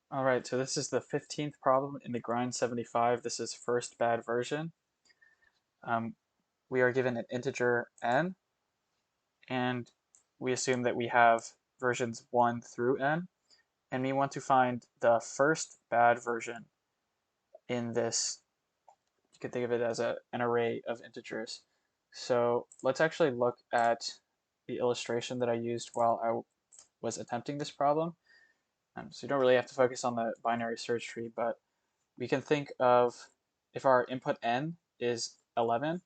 All right, so this is the 15th problem in the grind 75. This is first bad version. We are given an integer n, and we assume that we have versions 1 through n, and we want to find the first bad version in this. You could think of it as an array of integers. So let's actually look at the illustration that I used while I was attempting this problem. So you don't really have to focus on the binary search tree, but we can think of if our input n is 11,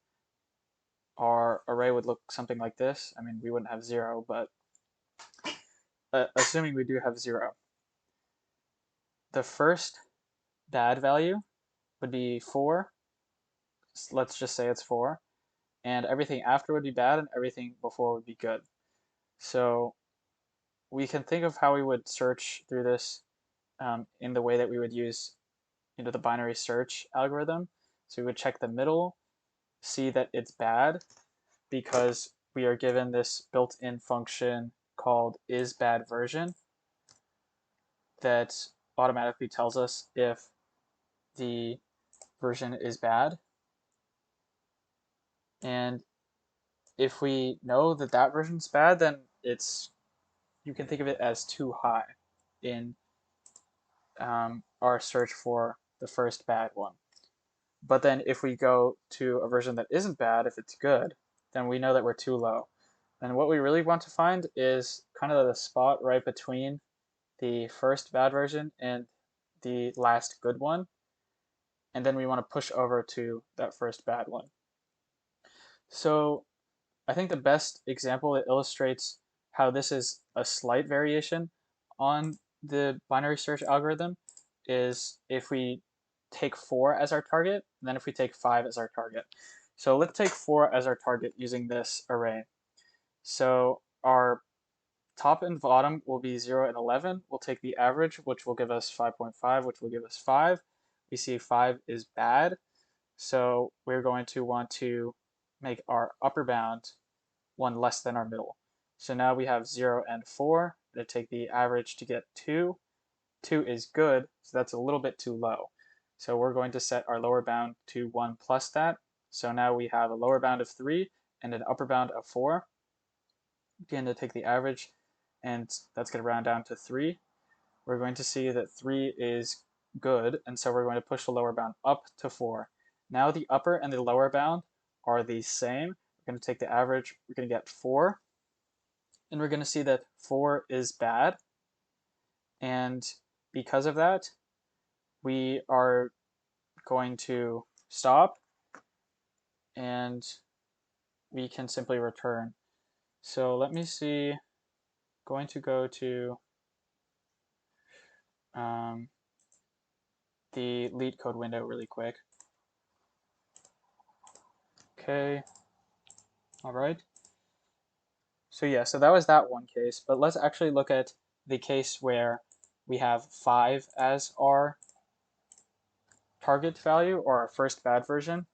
our array would look something like this. I mean, we wouldn't have 0, but assuming we do have 0, the first bad value would be 4. Let's just say it's 4. And everything after would be bad, and everything before would be good. So we can think of how we would search through this in the way that we would use the binary search algorithm. So we would check the middle, see that it's bad, because we are given this built-in function called isBadVersion that automatically tells us if the version is bad. And if we know that that version's bad, then you can think of it as too high in our search for the first bad one. But then if we go to a version that isn't bad, if it's good, then we know that we're too low. And what we really want to find is kind of the spot right between the first bad version and the last good one. And then we want to push over to that first bad one. So I think the best example that illustrates how this is a slight variation on the binary search algorithm is if we take 4 as our target, and then if we take 5 as our target. So let's take 4 as our target using this array. So our top and bottom will be 0 and 11. We'll take the average, which will give us 5.5, which will give us 5. We see 5 is bad, so we're going to want to make our upper bound one less than our middle. So now we have 0 and 4. They take the average to get 2. 2 is good, so that's a little bit too low. So we're going to set our lower bound to 1 plus that. So now we have a lower bound of 3 and an upper bound of 4. Again, to take the average, and that's going to round down to 3. We're going to see that 3 is good, and so we're going to push the lower bound up to 4. Now the upper and the lower bound are the same. We're going to take the average, we're going to get 4, and we're going to see that 4 is bad, and because of that, we are going to stop, and we can simply return. So let me see, going to go to the LeetCode window really quick. Okay, all right. So yeah, so that was that one case, but let's actually look at the case where we have 5 as our target value or our first bad version.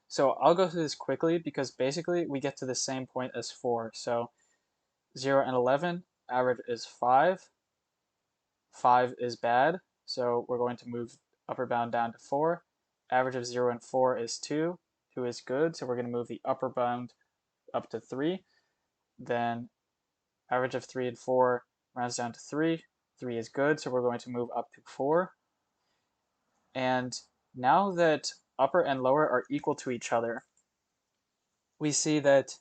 So I'll go through this quickly because basically we get to the same point as 4. So 0 and 11, average is 5. 5 is bad, so we're going to move upper bound down to 4. Average of 0 and 4 is 2. 2 is good, so we're going to move the upper bound up to 3. Then average of 3 and 4 rounds down to 3. 3 is good, so we're going to move up to 4. And now that upper and lower are equal to each other, we see that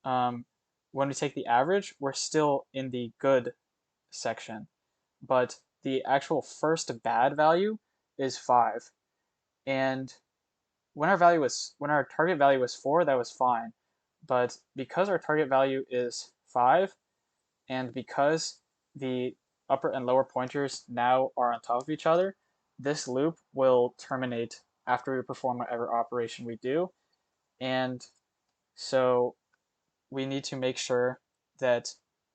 when we take the average, we're still in the good section. But the actual first bad value is 5. And when our target value was 4, that was fine. But because our target value is 5, and because the upper and lower pointers now are on top of each other, this loop will terminate after we perform whatever operation we do. And so we need to make sure that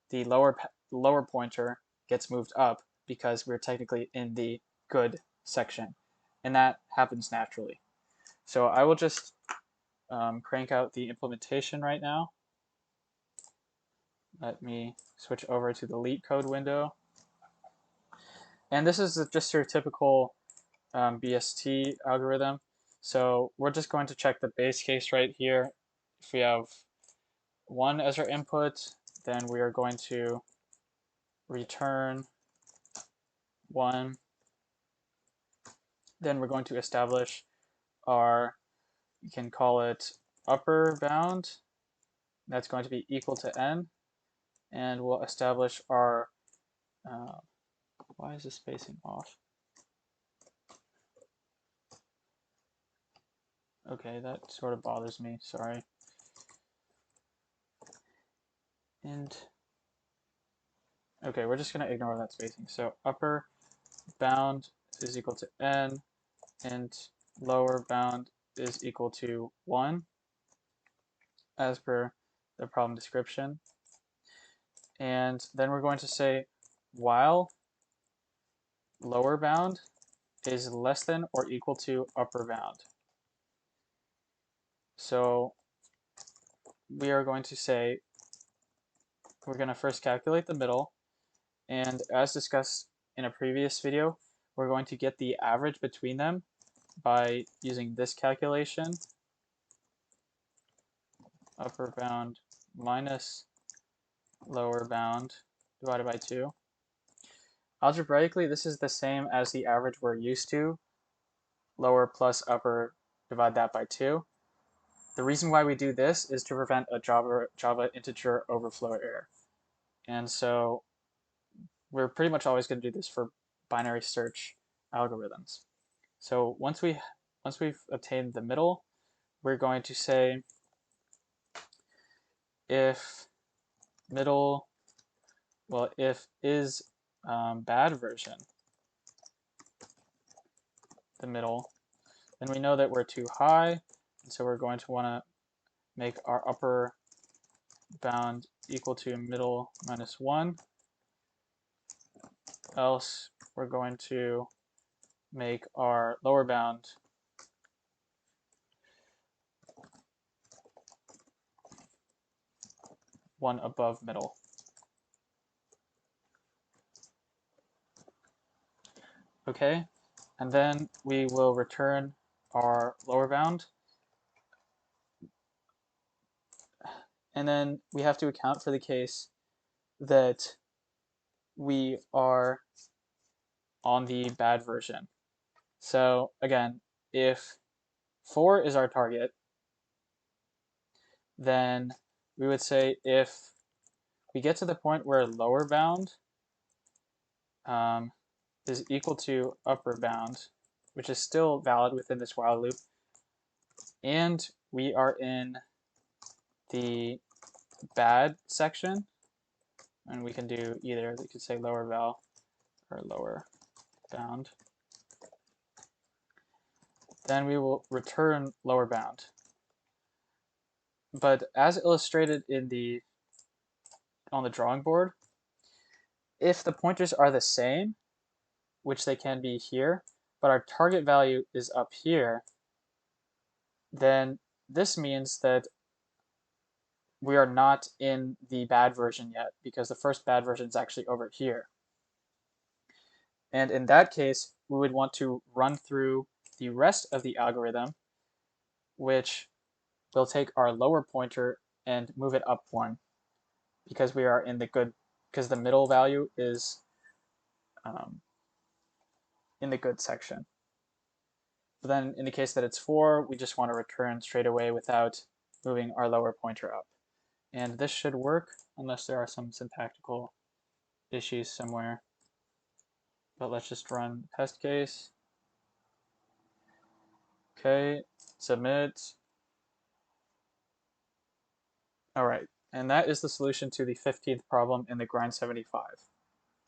the lower pointer gets moved up because we're technically in the good section. And that happens naturally. So I will just crank out the implementation right now. Let me switch over to the LeetCode window. And this is just your typical BST algorithm. So we're just going to check the base case right here. If we have 1 as our input, then we are going to return 1. Then we're going to establish our, you can call it upper bound. That's going to be equal to n. And we'll establish our, why is this spacing off? Okay, that sort of bothers me, sorry. And okay, we're just going to ignore that spacing. So upper bound is equal to n, and lower bound is equal to 1, as per the problem description. And then we're going to say while lower bound is less than or equal to upper bound. So we are going to say, we're going to first calculate the middle, and as discussed in a previous video, we're going to get the average between them by using this calculation, upper bound minus lower bound divided by 2. Algebraically, this is the same as the average we're used to, lower plus upper, divide that by 2. The reason why we do this is to prevent a Java integer overflow error. And so we're pretty much always going to do this for binary search algorithms. So once we've obtained the middle, we're going to say if middle, well, if is bad version, the middle, then we know that we're too high, and so we're going to want to make our upper bound equal to middle minus 1, else we're going to make our lower bound one above middle. Okay, and then we will return our lower bound. And then we have to account for the case that we are on the bad version. So again, if 4 is our target, then we would say if we get to the point where lower bound is equal to upper bound, which is still valid within this while loop, and we are in the bad section, and we can do either, we could say lower val or lower bound, then we will return lower bound. But as illustrated in on the drawing board, if the pointers are the same, which they can be here, but our target value is up here, then this means that we are not in the bad version yet, because the first bad version is actually over here. And in that case, we would want to run through the rest of the algorithm, which will take our lower pointer and move it up 1, because we are in the good, because the middle value is in the good section. But then in the case that it's 4, we just want to return straight away without moving our lower pointer up. And this should work unless there are some syntactical issues somewhere. But let's just run test case. Okay, submit. All right, and that is the solution to the 15th problem in the grind 75.